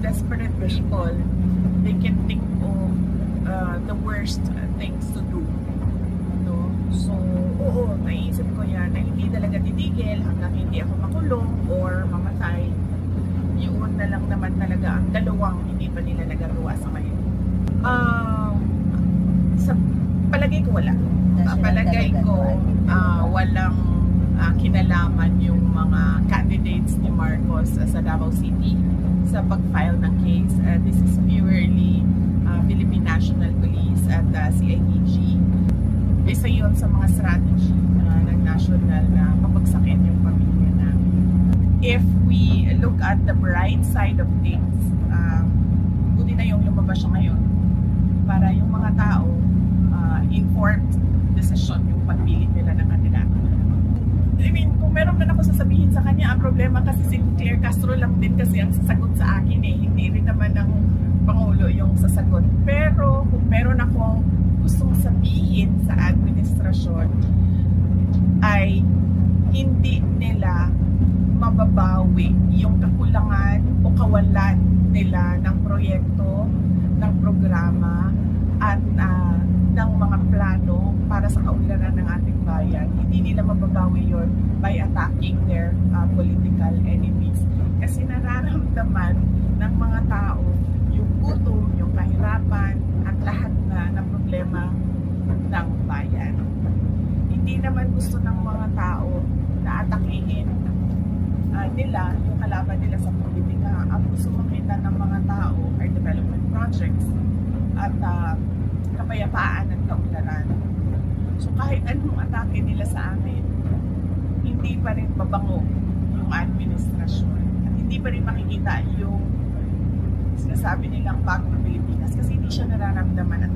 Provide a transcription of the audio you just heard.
desperate people, they can think of the worst things to do. No? So, oo, naisip ko yan na hindi talaga titigil hanggang hindi ako makulong or mamatay. Yun na lang naman talaga ang dalawang hindi pa nila nagagawa sa ngayon. Sa palagay ko wala. Palagay ko walang kinalaman yung mga candidates ni Marcos sa Davao City sa pag-file ng case. This is purely Philippine National Police at CIDG. Isa yun sa mga strategy ng national na mapagsakin yung pamilya namin. If we look at the bright side of things, buti na yung lumabas siya ngayon para yung mga tao informed decision yung pagpili nila ng kandidato. I mean, kung meron man ako sasabihin sa kanya, ang problema kasi si Claire Castro lang din kasi ang sasagot sa akin eh. Hindi rin naman ng Pangulo yung sasagot. Pero kung meron akong gustong sabihin sa administrasyon ay hindi nila mababawi yung kakulangan o kawalan nila ng proyekto, ng programa at ng mga plano para sa kaunlaran ng ating bayan. Hindi nila mababawi yon by attacking their political enemies. Kasi nararamdaman ng mga tao yung gutom, yung kahirapan at lahat na problema ng bayan. Hindi naman gusto ng mga tao na atakihin nila yung kalaban nila sa politika. Ang gusto makita ng mga tao are development projects at kapayapaan at kaunlaran. So kahit anong atake nila sa amin, hindi pa rin mabango yung administrasyon at hindi pa rin makikita yung sinasabi nilang bagong Pilipinas kasi hindi siya nararamdaman at